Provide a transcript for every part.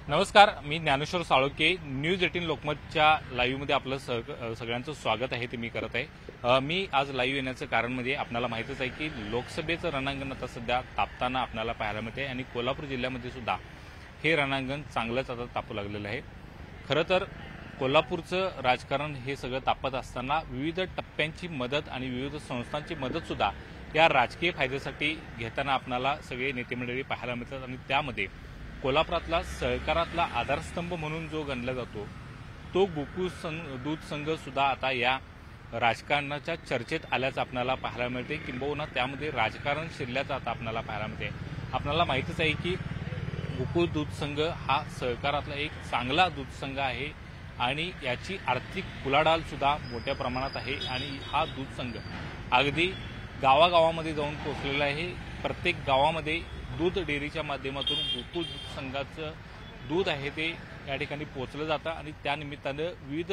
नमस्कार, मी ज्ञानेश्वर साळोखे. न्यूज 18 लोकमतच्या लाईव्हमध्ये आपलं सगळ्यांचं स्वागत आहे ते मी करत आहे. मी आज लाईव्ह येण्याचं कारण म्हणजे आपल्याला माहितीच आहे की लोकसभेचं रणांगण आता सध्या तापताना आपल्याला पाहायला मिळते आणि कोल्हापूर जिल्ह्यामध्ये सुद्धा हे रणांगण चांगलंच आता तापू लागलेलं आहे. खरं तर कोल्हापूरचं राजकारण हे सगळं तापत असताना विविध टप्प्यांची मदत आणि विविध संस्थांची मदत सुद्धा या राजकीय फायद्यासाठी घेताना आपल्याला सगळे नेते मंडळी पाहायला मिळतात आणि त्यामध्ये कोल्हापुरातला सहकारातला आधारस्तंभ म्हणून जो गणला जातो तो गोकुळ दूध संघ सुद्धा आता या राजकारणाच्या चर्चेत आल्याचं आपल्याला पाहायला मिळते. किंबहुना त्यामध्ये राजकारण शिरल्याचं आता आपल्याला पाहायला मिळते. आपल्याला माहितीच आहे की गोकुळ दूध संघ हा सहकारातला एक चांगला दूध संघ आहे आणि याची आर्थिक उलाढाल सुद्धा मोठ्या प्रमाणात आहे आणि हा दूध संघ अगदी गावागावामध्ये जाऊन पोहोचलेला आहे. प्रत्येक गावामध्ये दूध डेअरीच्या माध्यमातून गोकुळ दूध संघाचं दूध आहे ते या ठिकाणी पोहोचलं जातं आणि त्यानिमित्तानं विविध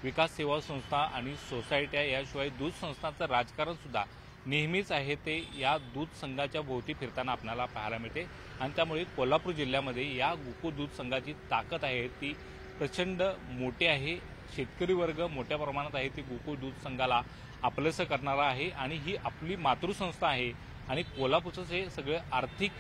विकास सेवा संस्था आणि सोसायट्या याशिवाय दूध संस्थांचं राजकारण सुद्धा नेहमीच आहे ते या दूध संघाच्या भोवती फिरताना आपल्याला पाहायला मिळते आणि त्यामुळे कोल्हापूर जिल्ह्यामध्ये या गोकुळ दूध संघाची ताकद आहे ती प्रचंड मोठी आहे. शेतकरी वर्ग मोठ्या प्रमाणात आहे ती गोकुळ दूध संघाला आपलंसं करणारा आहे आणि ही आपली मातृसंस्था आहे आणि कोल्हापूरचं हे सगळं आर्थिक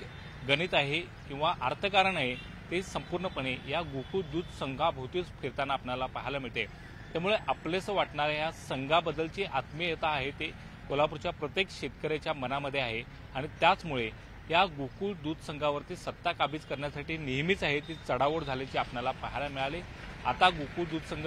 गणित आहे किंवा अर्थकारण आहे ते संपूर्णपणे या गोकुळ दूध संघाभोवतीच फिरताना आपल्याला पाहायला मिळते. त्यामुळे आपलेसं वाटणाऱ्या या संघाबद्दलची आत्मीयता आहे ते कोल्हापूरच्या प्रत्येक शेतकऱ्याच्या मनामध्ये आहे आणि त्याचमुळे या गोकुळ दूध संघावरती सत्ता काबीज करण्यासाठी नेहमीच आहे ती चढाओढ झाल्याची आपल्याला पाहायला मिळाली. आता गोकुळ दूध संघ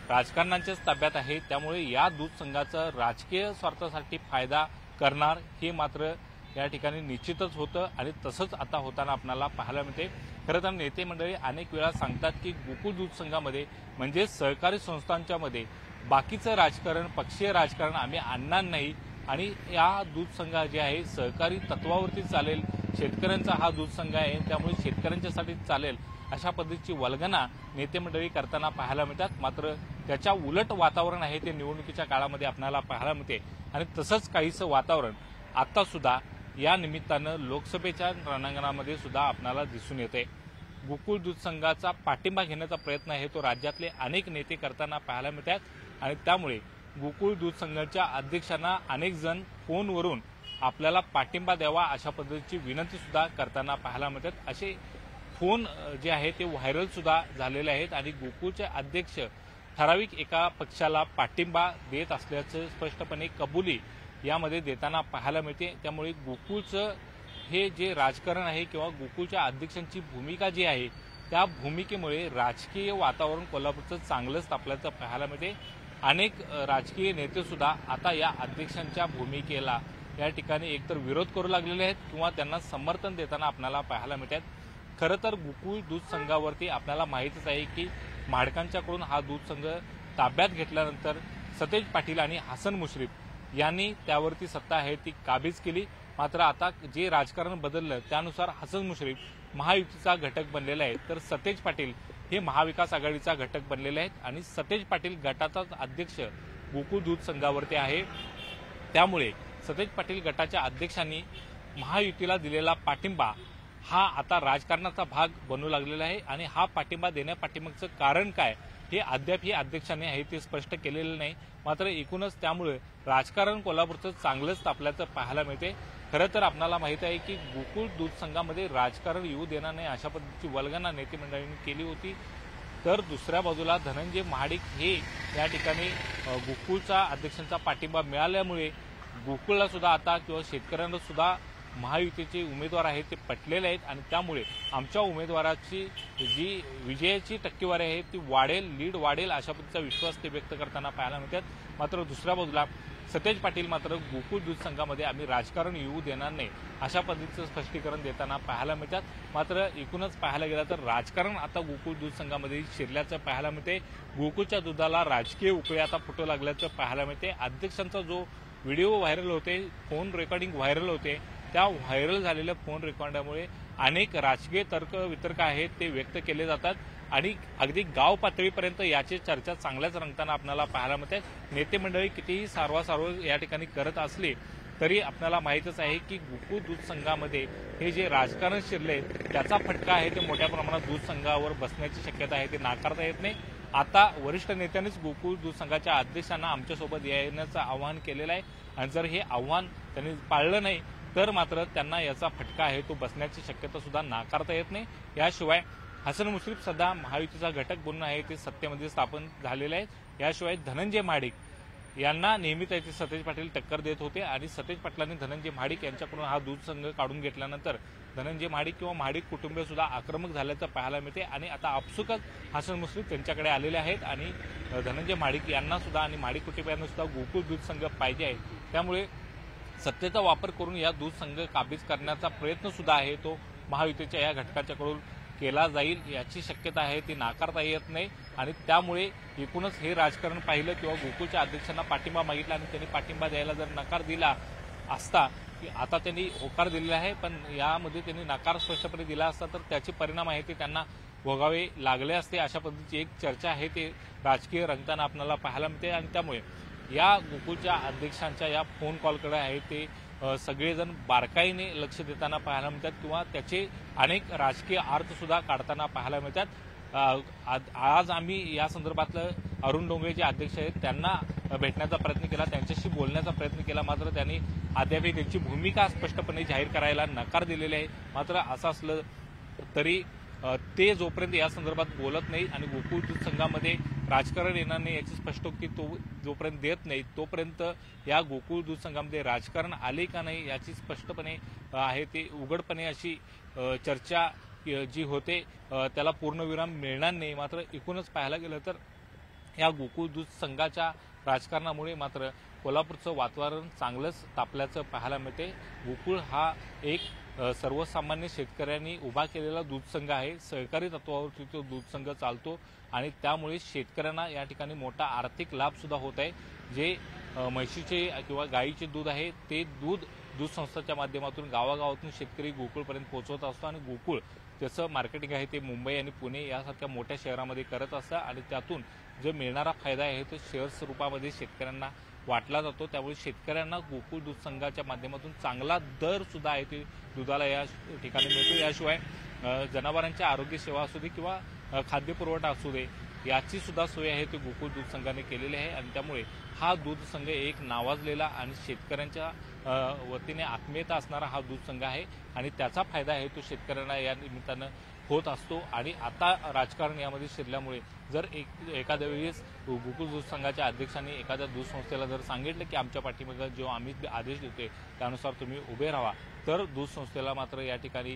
राजकारणाच्याच ताब्यात आहे त्यामुळे या दूध संघाचा राजकीय स्वार्थासाठी फायदा करणार हे मात्र या ठिकाणी निश्चितच होतं आणि तसंच आता होताना आपल्याला पाहायला मिळते. खरं तर नेते मंडळी अनेक वेळा सांगतात की गोकुळ दूध संघामध्ये म्हणजे सहकारी संस्थांच्या मध्ये बाकीचं राजकारण पक्षीय राजकारण आम्ही आणणार नाही आणि या दूध संघ जे आहे सहकारी तत्वावरती चालेल. शेतकऱ्यांचा हा दूध संघ आहे त्यामुळे शेतकऱ्यांच्यासाठी चालेल अशा पद्धतीची वल्गना नेते मंडळी करताना पाहायला मिळतात. मात्र त्याच्या उलट वातावरण आहे ते निवडणुकीच्या काळामध्ये आपल्याला पाहायला मिळते आणि तसंच काहीसं वातावरण आता सुद्धा या निमित्तानं लोकसभेच्या रणांगणामध्ये सुद्धा आपल्याला दिसून येते. गोकुळ दूध संघाचा पाठिंबा घेण्याचा प्रयत्न आहे तो राज्यातले अनेक नेते करताना पाहायला मिळतात आणि त्यामुळे गोकुळ दूध संघाच्या अध्यक्षांना अनेक जण फोनवरून आपल्याला पाठिंबा द्यावा अशा पद्धतीची विनंती सुद्धा करताना पाहायला मिळतात. असे फोन जे आहे ते व्हायरल सुद्धा झालेले आहेत आणि गोकुळचे अध्यक्ष ठराविक एका पक्षाला पाठिंबा देत असल्याचं स्पष्टपणे कबुली यामध्ये देताना पाहायला मिळते. त्यामुळे गोकुळचं हे जे राजकारण आहे किंवा गोकुळच्या अध्यक्षांची भूमिका जी आहे त्या भूमिकेमुळे राजकीय वातावरण कोल्हापूरचं चांगलंच तापल्याचं पाहायला मिळते. अनेक राजकीय नेते सुद्धा आता या अध्यक्षांच्या भूमिकेला या ठिकाणी एकतर विरोध करू लागलेले आहेत किंवा त्यांना समर्थन देताना आपल्याला पाहायला मिळतात. खरं तर गोकुळ दूध संघावरती आपल्याला माहितीच आहे की माडकांच्याकडून हा दूध संघ ताब्यात घेतल्यानंतर सतेज पाटील आणि हसन मुश्रीफ यांनी त्यावरती सत्ता आहे ती काबीज केली. मात्र आता जे राजकारण बदललं त्यानुसार हसन मुश्रीफ महायुतीचा घटक बनलेला आहे तर सतेज पाटील हे महाविकास आघाडीचा घटक बनलेले आहेत आणि सतेज पाटील गटाचाच अध्यक्ष गोकुळ दूध संघावरती आहे. त्यामुळे सतेज पाटील गटाच्या अध्यक्षांनी महायुतीला दिलेला पाठिंबा हा आता राजकारणाचा भाग बनू लागलेला आहे आणि हा पाठिंबा देण्यापाठीमागचं कारण काय हे अद्याप ही अध्यक्षांनी आहे ते स्पष्ट केलेलं नाही. मात्र एकूणच त्यामुळे राजकारण कोल्हापूरचं चांगलंच तापल्याचं पाहायला मिळते. खरं तर आपल्याला माहिती आहे की गोकुळ दूध संघामध्ये राजकारण येऊ देणार नाही अशा पद्धतीची वल्गना नेते मंडळींनी केली होती. तर दुसऱ्या बाजूला धनंजय महाडिक हे या ठिकाणी गोकुळच्या अध्यक्षांचा पाठिंबा मिळाल्यामुळे गोकुळला सुद्धा आता किंवा शेतकऱ्यांना सुद्धा महायुतीचे उमेदवार आहेत ते पटलेले आहेत आणि त्यामुळे आमच्या उमेदवाराची जी विजयाची टक्केवारी आहे ती वाढेल, लीड वाढेल अशा पद्धतीचा विश्वास ते व्यक्त करताना पाहायला मिळतात. मात्र दुसऱ्या बाजूला सतेज पाटील मात्र गोकुळ दूध संघामध्ये आम्ही राजकारण येऊ देणार नाही अशा पद्धतीचं स्पष्टीकरण देताना पाहायला मिळतात. मात्र एकूणच पाहायला गेलं तर राजकारण आता गोकुळ दूध संघामध्ये शिरल्याचं पाहायला मिळते. गोकुळच्या दुधाला राजकीय उकळी आता फुटू लागल्याचं पाहायला मिळते. अध्यक्षांचा जो व्हिडिओ व्हायरल होते, फोन रेकॉर्डिंग व्हायरल होते, त्या व्हायरल झालेल्या फोन रेकॉर्डामुळे अनेक राजकीय तर्क वितर्क आहेत ते व्यक्त केले जातात आणि अगदी गाव पातळीपर्यंत याची चर्चा चांगल्याच रंगताना आपल्याला पाहायला मिळते. नेते मंडळी कितीही सारवासारव या ठिकाणी करत असले तरी आपल्याला माहीतच आहे की गोकुळ दूध संघामध्ये हे जे राजकारण शिरले त्याचा फटका आहे ते मोठ्या प्रमाणात दूध संघावर बसण्याची शक्यता आहे, ते नाकारता येत नाही। आता वरिष्ठ नेत्यांनीच गोकुळ दूध संघाच्या अध्यक्षांना आमच्यासोबत येण्याचं आवाहन केलेलं आहे आणि जर हे आव्हान त्यांनी पाळलं नाही तर मात्र त्यांना याचा फटका आहे तो बसण्याची शक्यता सुद्धा नाकारता येत नाही। याशिवाय हसन मुश्रीफ सध्या महायुतीचा घटक बनून आहे ते सत्तेमध्ये स्थापन झालेले आहेत। याशिवाय धनंजय महाडिक यांना नेहमी ते सतेज पाटील टक्कर देत होते आणि सतेज पाटलांनी धनंजय महाडिक यांच्याकडून हा दूध संघ काढून घेतल्यानंतर धनंजय महाडिक किंवा महाडिक कुटुंबीय सुद्धा आक्रमक झाल्याचं पाहायला मिळते आणि आता आपसुकच हसन मुश्रीफ त्यांच्याकडे आलेले आहेत आणि धनंजय महाडिक यांना सुद्धा आणि महाडिक कुटुंबियांना सुद्धा गोकुळ दूध संघ पाहिजे आहे। त्यामुळे सत्तेचा वापर करून या दूध संघ काबीज करण्याचा प्रयत्न सुद्धा आहे तो महायुतीच्या या घटकाच्याकडून केला जाईल याची शक्यता आहे, ती नाकारता येत नाही। आणि त्यामुळे एकूणच हे राजकारण पाहिलं किंवा गोकुळच्या अध्यक्षांना पाठिंबा मागितला आणि त्यांनी पाठिंबा द्यायला जर नकार दिला असता की आता त्यांनी होकार दिलेला आहे पण यामध्ये त्यांनी नकार स्पष्टपणे दिला असता तर त्याचे परिणाम आहे ते त्यांना भोगावे लागले असते, अशा पद्धतीची एक चर्चा आहे ते राजकीय रंगताना आपल्याला पाहायला मिळते। आणि त्यामुळे या गोकुळच्या अध्यक्षांच्या या फोन कॉलकडे आहे ते सगळेजण बारकाईने लक्ष देताना पाहायला मिळतात किंवा त्याचे अनेक राजकीय अर्थ सुद्धा काढताना पाहायला मिळतात। आज आम्ही या संदर्भातलं अरुण डोंगरे जे अध्यक्ष आहेत त्यांना भेटण्याचा प्रयत्न केला, त्यांच्याशी बोलण्याचा प्रयत्न केला, मात्र त्यांनी अद्यापही त्यांची भूमिका स्पष्टपणे जाहीर करायला नकार दिलेले आहे। मात्र असं असलं तरी ते जोपर्यंत या संदर्भात बोलत नाही आणि गोकुळ दूध संघामध्ये राजकारण येणार नाही याची स्पष्टोक्ती तो जोपर्यंत देत नाही तोपर्यंत या गोकुळ दूध संघामध्ये राजकारण आले का नाही याची स्पष्टपणे आहे ते उघडपणे अशी चर्चा जी होते त्याला पूर्णविराम मिळणार नाही। मात्र एकूणच पाहायला गेलं तर या गोकुळ दूध संघाच्या राजकारणामुळे मात्र कोल्हापूरचं वातावरण चांगलंच तापल्याचं पाहायला मिळते। गोकुळ हा एक सर्वसामान्य शेतकऱ्यांनी उभा केलेला दूध संघ आहे, सहकारी तत्वावरती तो दूध संघ चालतो आणि त्यामुळे शेतकऱ्यांना या ठिकाणी मोठा आर्थिक लाभ सुद्धा होत आहे। जे म्हशीचे किंवा गायीचे दूध आहे ते दूध संस्थाच्या माध्यमातून गावागावातून शेतकरी गोकुळपर्यंत पोहोचवत असतो आणि गोकुळ त्याचं मार्केटिंग आहे ते मुंबई आणि पुणे यासारख्या मोठ्या शहरामध्ये करत असतं आणि त्यातून जो मिळणारा फायदा आहे तो शेअर स्वरूपामध्ये शेतकऱ्यांना वाटला जातो। त्यामुळे शेतकऱ्यांना गोकुळ दूध संघाच्या माध्यमातून चांगला दर सुद्धा आहे ते दुधाला या ठिकाणी मिळतो। याशिवाय जनावरांच्या आरोग्य सेवा असू दे किंवा खाद्यपुरवठा असू दे याची सुद्धा सोय आहे ती गोकुळ दूध संघाने केलेली आहे आणि त्यामुळे हा दूध संघ एक नावाजलेला आणि शेतकऱ्यांच्या वतीने आत्मीयता असणारा हा दूध संघ आहे आणि त्याचा फायदा आहे तो शेतकऱ्यांना या निमित्तानं होत असतो। आणि आता राजकारण यामध्ये शिरल्यामुळे जर एखाद्या वेळेस गोकुळ दूध संघाच्या अध्यक्षांनी एखाद्या दूध संस्थेला जर सांगितलं की आमच्या पाठीमागे जो आम्ही आदेश देतोय त्यानुसार तुम्ही उभे राहा तर दूध संस्थेला मात्र या ठिकाणी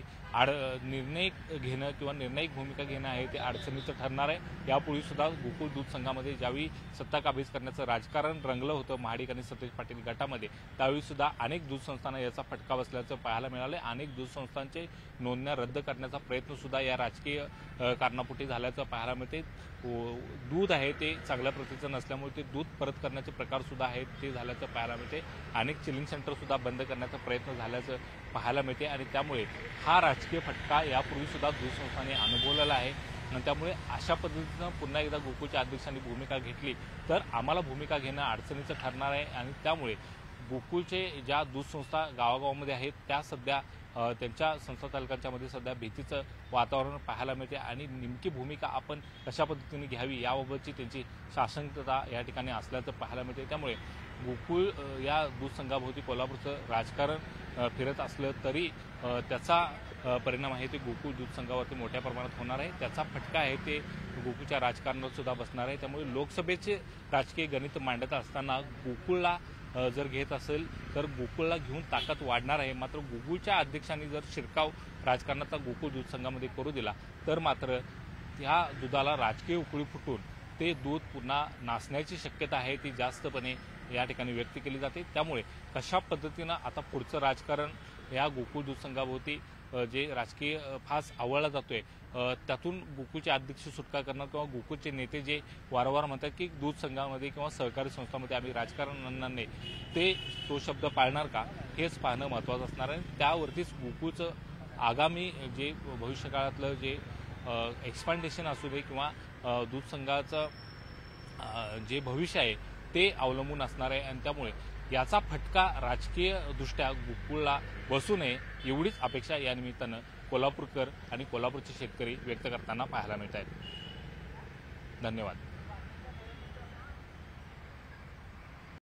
निर्णय घेणं किंवा निर्णायक भूमिका घेणं आहे ते अडचणीचं ठरणार आहे। यापूर्वी सुद्धा गोकुळ दूध संघामध्ये ज्यावेळी सत्ता काबीज करण्याचं राजकारण रंगलं होतं महाडिक आणि सतेज पाटील गटामध्ये त्यावेळी सुद्धा अनेक दूध संस्थांना याचा फटका बसल्याचं पाहायला मिळालं। अनेक दूध संस्थांचे नोंदण्या रद्द करण्याचा प्रयत्न सुद्धा या राजकीय कारणापोटी झाल्याचं पाहायला मिळते। दूध आहे ते चांगल्या प्रतीचं नसल्यामुळे ते दूध परत करण्याचे प्रकार सुद्धा आहेत ते झाल्याचं पाहायला मिळते। अनेक चिलिंग सेंटर सुद्धा बंद करण्याचा प्रयत्न झाल्याचं पाहायला मिळते आणि त्यामुळे हा राजकीय फटका यापूर्वी सुद्धा दूध संस्थांनी अनुभवलेला आहे आणि त्यामुळे अशा पद्धतीनं पुन्हा एकदा गोकुळच्या अध्यक्षांनी भूमिका घेतली तर आम्हाला भूमिका घेणं अडचणीचं ठरणार आहे आणि त्यामुळे गोकुळचे ज्या दूध संस्था गावागावामध्ये आहेत त्या सध्या त्यांच्या संस्था चालकांच्यामध्ये सध्या भीतीचं वातावरण पाहायला मिळते आणि नेमकी भूमिका आपण कशा पद्धतीने घ्यावी याबाबतची त्यांची साशंकता या ठिकाणी असल्याचं पाहायला मिळते। त्यामुळे गोकुळ या दूध संघाभोवती कोल्हापूरचं राजकारण फिरत असलं तरी त्याचा परिणाम आहे ते गोकुळ दूध संघावरती मोठ्या प्रमाणात होणार आहे, त्याचा फटका आहे ते गोकुळच्या राजकारणात सुद्धा बसणार आहे। त्यामुळे लोकसभेचे राजकीय गणित मांडत असताना गोकुळला जर घेत असेल तर गोकुळला घेऊन ताकद वाढणार आहे। मात्र गोकुळच्या अध्यक्षांनी जर शिरकाव राजकारणाचा गोकुळ दूध संघामध्ये करू दिला तर मात्र या दुधाला राजकीय उकळी फुटून ते दूध पुन्हा नासण्याची शक्यता आहे ती जास्तपणे या ठिकाणी व्यक्त केली जाते। त्यामुळे कशा पद्धतीनं आता पुढचं राजकारण या गोकुळ दूध संघाभोवती जे राजकीय फास आवळला जातोय त्यातून गोकुळचे अध्यक्ष सुटका करणार किंवा गोकुळचे नेते जे वारंवार म्हणतात की दूध संघामध्ये किंवा सहकारी संस्थांमध्ये आम्ही राजकारण आणणार नाही ते तो शब्द पाळणार का हेच पाहणं महत्त्वाचं असणार आहे। त्यावरतीच गोकुळचं आगामी जे भविष्यकाळातलं जे एक्सपांडेशन असू दे किंवा दूध संघाचं जे भविष्य आहे ते अवलंबून असणार आहे आणि त्यामुळे याचा फटका राजकीय दृष्ट्या गोकुळला बसू नये एवढीच अपेक्षा या निमित्तानं कोल्हापूरकर आणि कोल्हापूरचे शेतकरी व्यक्त करताना पाहायला मिळत आहेत. धन्यवाद.